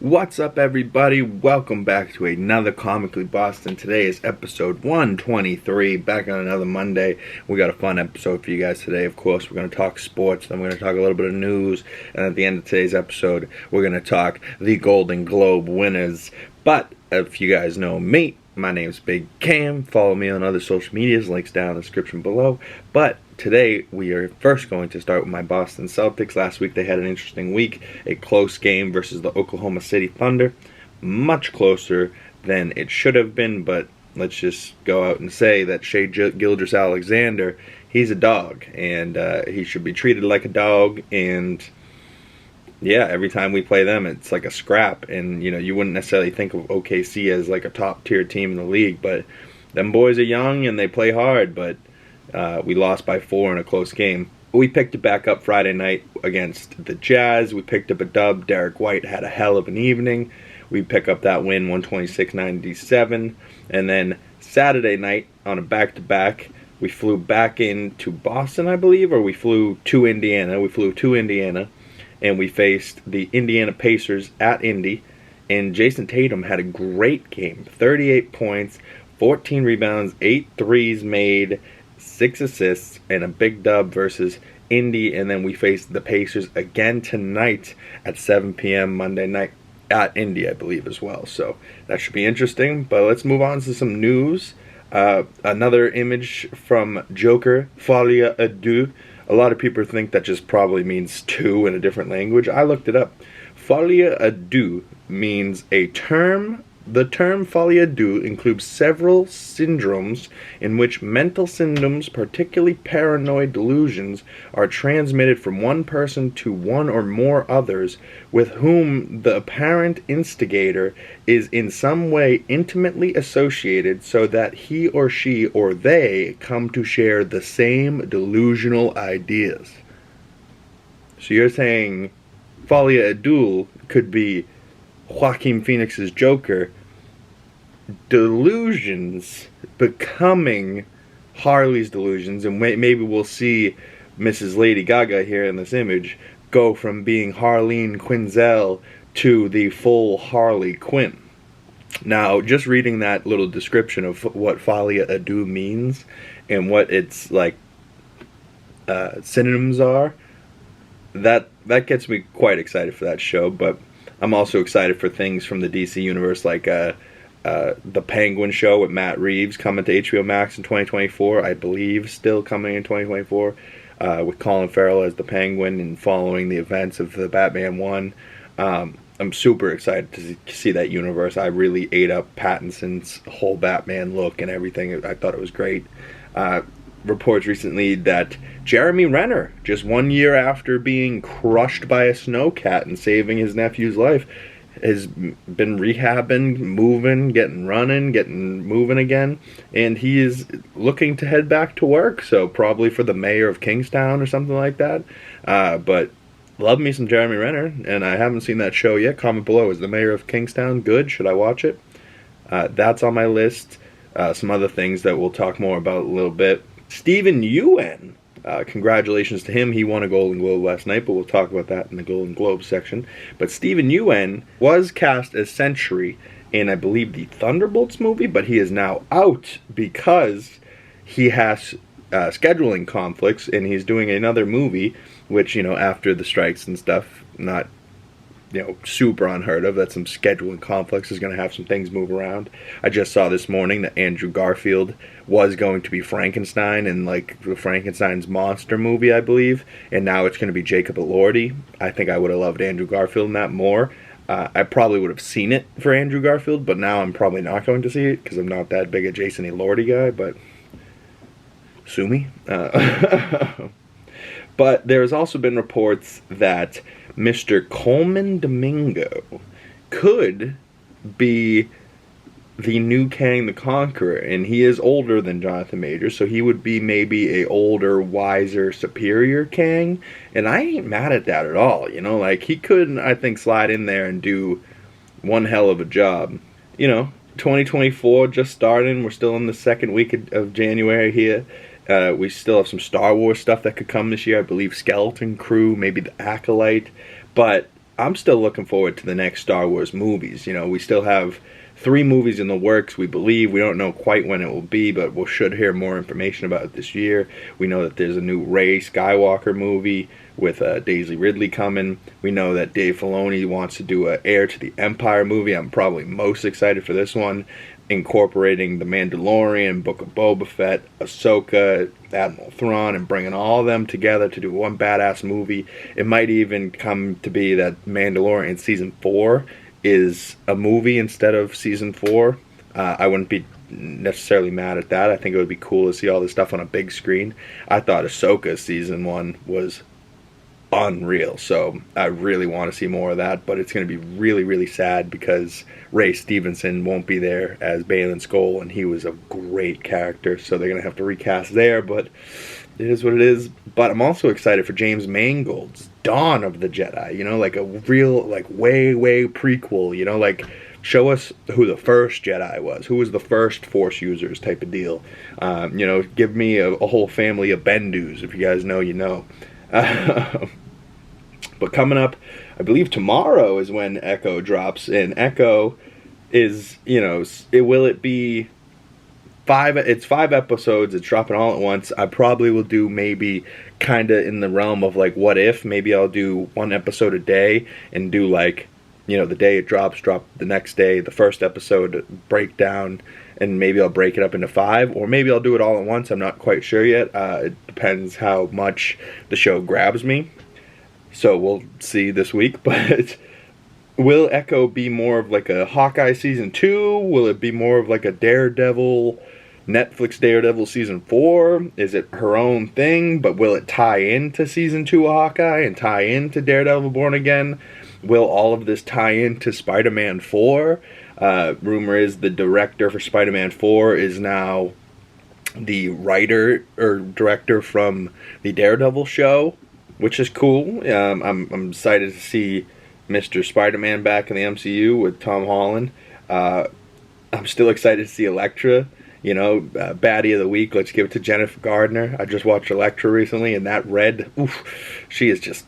What's up, everybody? Welcome back to another Comically Boston. Today is episode 123, back on another Monday. We got a fun episode for you guys today. Of course, we're going to talk sports, then we're going to talk a little bit of news, and at the end of today's episode, we're going to talk the Golden Globe winners. But if you guys know me, my name's Big Cam. Follow me on other social medias, links down in the description below. But today, we are first going to start with my Boston Celtics. Last week, they had an interesting week. A close game versus the Oklahoma City Thunder. Much closer than it should have been, but let's just go out and say that Shai Gilgeous-Alexander, he's a dog, and he should be treated like a dog, and yeah, every time we play them, it's like a scrap, and you wouldn't necessarily think of OKC as like a top-tier team in the league, but them boys are young, and they play hard, but we lost by 4 in a close game. We picked it back up Friday night against the Jazz. We picked up a dub. Derek White had a hell of an evening. We pick up that win, 126-97. And then Saturday night on a back-to-back, we flew back into Boston, I believe, or we flew to Indiana. And we faced the Indiana Pacers at Indy. And Jason Tatum had a great game. 38 points, 14 rebounds, 8 threes made, 6 assists, and a big dub versus Indy. And then we face the Pacers again tonight at 7 p.m. Monday night at Indy, I believe, as well. So that should be interesting. But let's move on to some news. Another image from Joker, Folie, Deux. A lot of people think that just probably means two in a different language. I looked it up. Folie Deux means a term. The term folie deux includes several syndromes in which mental symptoms, particularly paranoid delusions, are transmitted from one person to one or more others with whom the apparent instigator is in some way intimately associated so that he or she or they come to share the same delusional ideas. So you're saying Folie Deux could be Joaquin Phoenix's Joker, delusions becoming Harley's delusions, and maybe we'll see Mrs. Lady Gaga here in this image go from being Harleen Quinzel to the full Harley Quinn. Now, just reading that little description of what Folie Deux means and what its like synonyms are, that gets me quite excited for that show. But I'm also excited for things from the DC universe, like the Penguin show with Matt Reeves coming to HBO Max in 2024. I believe still coming in 2024, with Colin Farrell as the Penguin and following the events of the Batman 1. I'm super excited to see that universe. I really ate up Pattinson's whole Batman look and everything. I thought it was great. Reports recently that Jeremy Renner, just 1 year after being crushed by a snowcat and saving his nephew's life, has been rehabbing, moving, getting moving again, and he is looking to head back to work, so probably for the mayor of Kingstown or something like that. But love me some Jeremy Renner, and I haven't seen that show yet. Comment below, is the mayor of Kingstown good? Should I watch it? That's on my list. Some other things that we'll talk more about a little bit. Steven Yeun, congratulations to him. He won a Golden Globe last night, but we'll talk about that in the Golden Globe section. But Steven Yeun was cast as Sentry in, I believe, the Thunderbolts movie, but he is now out because he has scheduling conflicts, and he's doing another movie, which, after the strikes and stuff, not super unheard of, that some scheduling conflicts is going to have some things move around. I just saw this morning that Andrew Garfield was going to be Frankenstein in like the Frankenstein's monster movie, I believe, and now it's going to be Jacob Elordi. I think I would have loved Andrew Garfield in that more. I probably would have seen it for Andrew Garfield, but now I'm probably not going to see it because I'm not that big a Jason Elordi guy, but sue me. But there's also been reports that Mr. Coleman Domingo could be the new Kang the Conqueror, and he is older than Jonathan Majors, so he would be maybe a older, wiser, superior Kang, and I ain't mad at that at all, like, he could, I think, slide in there and do one hell of a job. 2024 just starting, we're still in the second week of January here. We still have some Star Wars stuff that could come this year. I believe Skeleton Crew, maybe the Acolyte. But I'm still looking forward to the next Star Wars movies. You know, we still have 3 movies in the works, we believe. We don't know quite when it will be, but we should hear more information about it this year. We know that there's a new Rey Skywalker movie with Daisy Ridley coming. We know that Dave Filoni wants to do an Heir to the Empire movie. I'm probably most excited for this one, incorporating The Mandalorian, Book of Boba Fett, Ahsoka, Admiral Thrawn, and bringing all of them together to do one badass movie. It might even come to be that Mandalorian Season 4 is a movie instead of Season 4. I wouldn't be necessarily mad at that. I think it would be cool to see all this stuff on a big screen. I thought Ahsoka Season 1 was unreal, so I really want to see more of that, but it's going to be really, really sad because Ray Stevenson won't be there as Baylan Skoll, and he was a great character, so they're going to have to recast there, but it is what it is. But I'm also excited for James Mangold's Dawn of the Jedi, you know, like a real, like, way prequel, you know, like, show us who the first Jedi was, who was the first Force users type of deal. You know, give me a whole family of Bendus. If you guys know, you know. But coming up, I believe tomorrow is when Echo drops, and Echo is, you know, will it be 5? It's 5 episodes. It's dropping all at once. I probably will do maybe kind of in the realm of like what if. Maybe I'll do 1 episode a day and do like, you know, the day it drops, drop the next day, the first episode breakdown, and maybe I'll break it up into 5, or maybe I'll do it all at once. I'm not quite sure yet. It depends how much the show grabs me. So we'll see this week, but will Echo be more of like a Hawkeye Season 2? Will it be more of like a Daredevil, Netflix Daredevil Season 4? Is it her own thing, but will it tie into Season 2 of Hawkeye and tie into Daredevil Born Again? Will all of this tie into Spider-Man 4? Rumor is the director for Spider-Man 4 is now the writer or director from the Daredevil show, which is cool. I'm excited to see Mr. Spider-Man back in the MCU with Tom Holland. I'm still excited to see Elektra. You know, baddie of the week, let's give it to Jennifer Gardner. I just watched Elektra recently, and that red, oof, she is just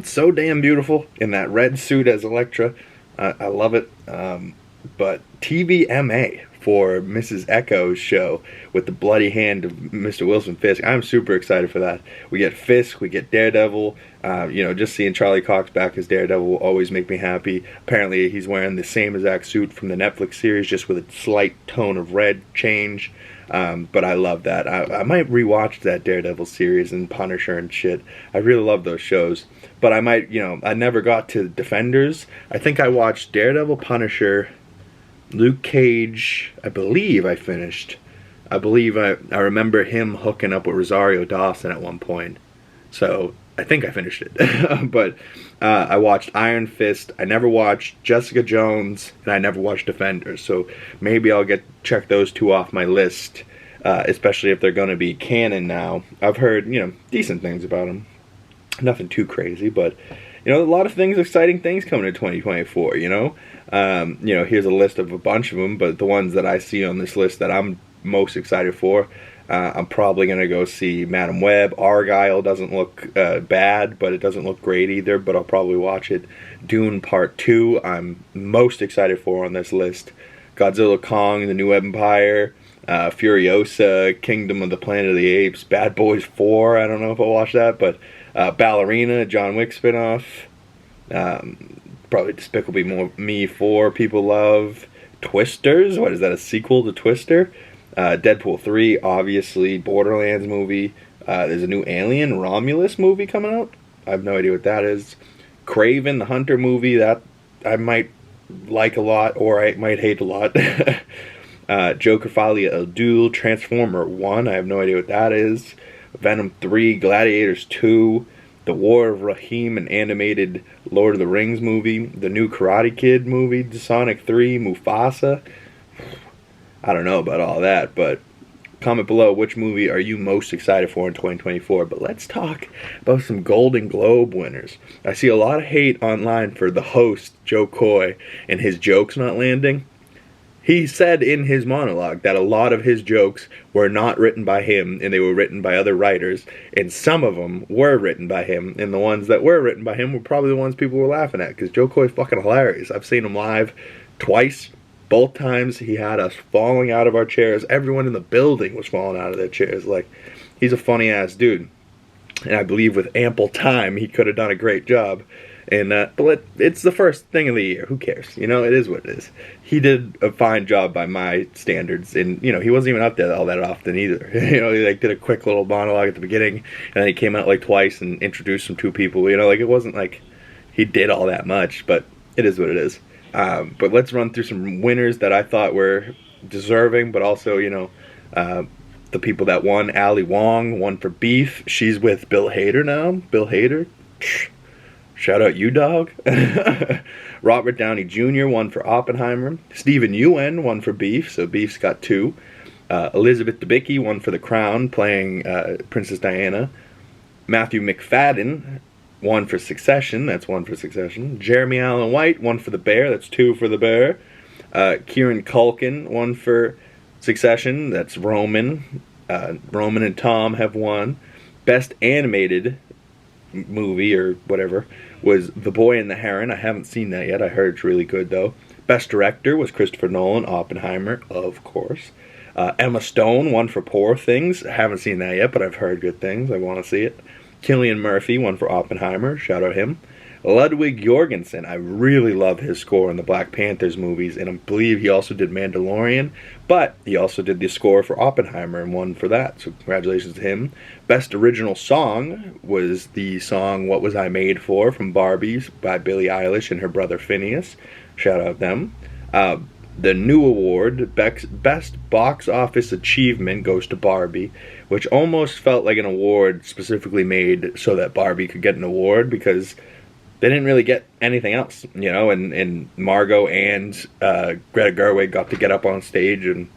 so damn beautiful in that red suit as Elektra. I love it. But TVMA for Mrs. Echo's show with the bloody hand of Mr. Wilson Fisk. I'm super excited for that. We get Fisk, we get Daredevil. You know, just seeing Charlie Cox back as Daredevil will always make me happy. Apparently he's wearing the same exact suit from the Netflix series, just with a slight tone of red change. But I love that. I might rewatch that Daredevil series and Punisher and shit. I really love those shows. But I might, you know, I never got to Defenders. I think I watched Daredevil, Punisher, Luke Cage. I believe I finished. I believe I remember him hooking up with Rosario Dawson at one point. So I think I finished it. But I watched Iron Fist. I never watched Jessica Jones, and I never watched Defenders. So maybe I'll check those 2 off my list, especially if they're going to be canon now. I've heard, you know, decent things about them. Nothing too crazy, but you know, a lot of things, exciting things coming in 2024. You know, here's a list of a bunch of them, but the ones that I see on this list that I'm most excited for, I'm probably gonna go see Madam Web. Argyle doesn't look bad, but it doesn't look great either. But I'll probably watch it. Dune Part 2, I'm most excited for on this list. Godzilla Kong, The New Empire, Furiosa, Kingdom of the Planet of the Apes, Bad Boys 4. I don't know if I'll watch that, but Ballerina, John Wick spinoff. Probably Despicable Me 4, people love. Twisters, what is that, a sequel to Twister? Deadpool 3, obviously. Borderlands movie. There's a new Alien Romulus movie coming out. I have no idea what that is. Kraven the Hunter movie, that I might like a lot, or I might hate a lot. Joker Folie El Duel, Transformer 1, I have no idea what that is. Venom 3, Gladiators 2, The War of Raheem, an animated Lord of the Rings movie, the new Karate Kid movie, Sonic 3, Mufasa. I don't know about all that, but comment below which movie are you most excited for in 2024. But let's talk about some Golden Globe winners. I see a lot of hate online for the host, Joe Coy, and his jokes not landing. He said in his monologue that a lot of his jokes were not written by him and they were written by other writers, and some of them were written by him, and the ones that were written by him were probably the ones people were laughing at, because Joe Coy's fucking hilarious. I've seen him live twice. Both times he had us falling out of our chairs. Everyone in the building was falling out of their chairs. Like, he's a funny ass dude, and I believe with ample time he could have done a great job. And but it's the first thing of the year. Who cares? You know, it is what it is. He did a fine job by my standards, and you know, he wasn't even up there all that often either. You know, he like did a quick little monologue at the beginning, and then he came out like twice and introduced some 2 people. You know, like it wasn't like he did all that much, but it is what it is. But let's run through some winners that I thought were deserving, but also, you know, the people that won. Ali Wong won for Beef. She's with Bill Hader now. Bill Hader. Shout out you, dog. Robert Downey Jr. won for Oppenheimer. Stephen Ewan won for Beef, so Beef's got 2. Elizabeth Debicki won for The Crown, playing Princess Diana. Matthew McFadden won for Succession, that's 1 for Succession. Jeremy Allen White won for The Bear, that's 2 for The Bear. Kieran Culkin won for Succession, that's Roman. Roman and Tom have won. Best Animated Movie, or whatever, was The Boy and the Heron. I haven't seen that yet. I heard it's really good, though. Best Director was Christopher Nolan, Oppenheimer, of course. Emma Stone won for Poor Things. I haven't seen that yet, but I've heard good things. I want to see it. Cillian Murphy won for Oppenheimer. Shout out him. Ludwig Göransson, I really love his score in the Black Panthers movies, and I believe he also did Mandalorian, but he also did the score for Oppenheimer and won for that, so congratulations to him. Best Original Song was the song What Was I Made For from Barbie by Billie Eilish and her brother Phineas. Shout out them. The new award, Best Box Office Achievement, goes to Barbie, which almost felt like an award specifically made so that Barbie could get an award, because they didn't really get anything else, you know, and Margot and Greta Gerwig got to get up on stage and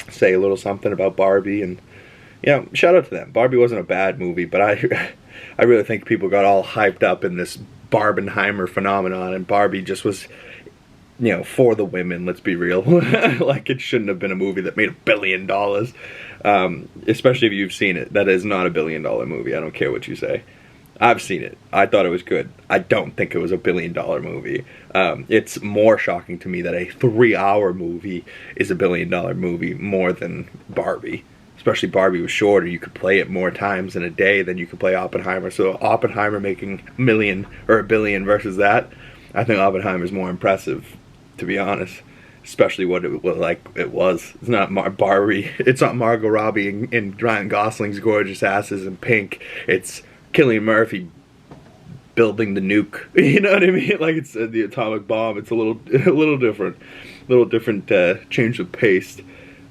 say a little something about Barbie, and, you know, shout out to them. Barbie wasn't a bad movie, but I really think people got all hyped up in this Barbenheimer phenomenon, and Barbie just was, you know, for the women, let's be real. Like, it shouldn't have been a movie that made $1 billion, especially if you've seen it. That is not a $1 billion movie, I don't care what you say. I've seen it. I thought it was good. I don't think it was a $1 billion movie. It's more shocking to me that a 3-hour movie is a $1 billion movie more than Barbie. Especially Barbie was shorter. You could play it more times in a day than you could play Oppenheimer. So Oppenheimer making $1 million or $1 billion versus that, I think Oppenheimer is more impressive, to be honest. Especially what it was like. It was. It's not Barbie. It's not Margot Robbie and Ryan Gosling's gorgeous asses in pink. It's Cillian Murphy building the nuke. You know what I mean? Like, it's the atomic bomb. It's a little different. Change of pace.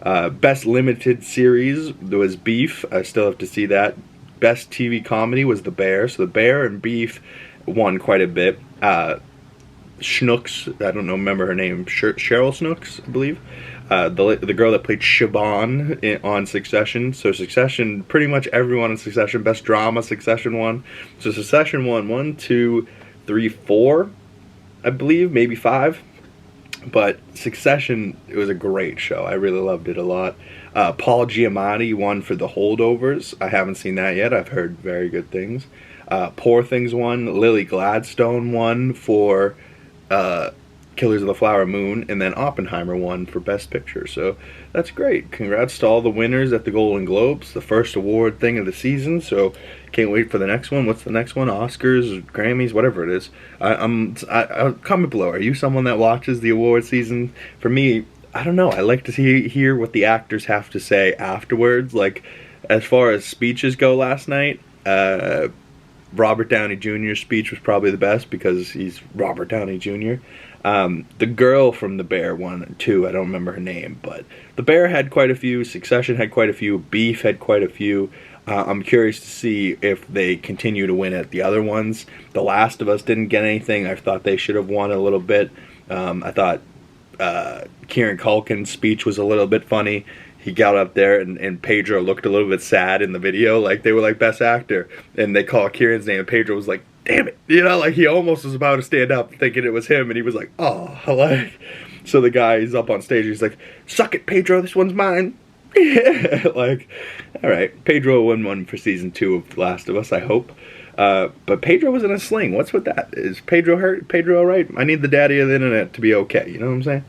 Best limited series was Beef. I still have to see that. Best TV comedy was The Bear. So The Bear and Beef won quite a bit. Snooks, I don't know, remember her name, Cheryl Snooks, I believe. The girl that played Siobhan on Succession. So Succession, pretty much everyone in Succession. Best drama, Succession won. So Succession won 1, 2, 3, 4, I believe, maybe 5. But Succession, it was a great show. I really loved it a lot. Paul Giamatti won for The Holdovers. I haven't seen that yet. I've heard very good things. Poor Things won. Lily Gladstone won for Killers of the Flower Moon, and then Oppenheimer won for Best Picture. So that's great. Congrats to all the winners at the Golden Globes, the first award thing of the season. So can't wait for the next one. What's the next one? Oscars, Grammys, whatever it is. Comment below. Are you someone that watches the award season? For me, I don't know. I like to hear what the actors have to say afterwards. Like, as far as speeches go last night, Robert Downey Jr.'s speech was probably the best because he's Robert Downey Jr. The girl from The Bear won too. I don't remember her name, but The Bear had quite a few. Succession had quite a few. Beef had quite a few. I'm curious to see if they continue to win at the other ones. The Last of Us didn't get anything. I thought they should have won a little bit. I thought Kieran Culkin's speech was a little bit funny. He got up there and Pedro looked a little bit sad in the video. Like, they were like, Best Actor. And they called Kieran's name and Pedro was like, damn it. You know, like, he almost was about to stand up thinking it was him. And he was like, oh, like, So the guy is up on stage, he's like, "Suck it, Pedro, this one's mine." Like, alright, Pedro will win one for season 2 of The Last of Us, I hope. But Pedro was in a sling. What's with that? Is Pedro hurt? Pedro alright? I need the daddy of the internet to be okay, you know what I'm saying?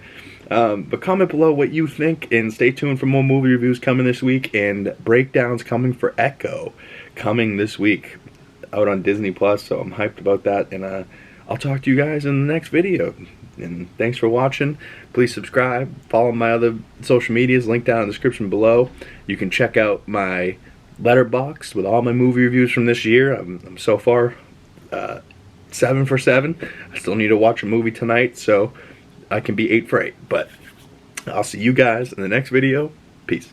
But comment below what you think, and stay tuned for more movie reviews coming this week, and breakdowns coming for Echo coming this week out on Disney Plus, so I'm hyped about that, and I'll talk to you guys in the next video. And thanks for watching. Please subscribe, follow my other social medias, linked down in the description below. You can check out my Letterboxd with all my movie reviews from this year. I'm so far 7 for 7. I still need to watch a movie tonight, so I can be 8 for 8. But I'll see you guys in the next video. Peace.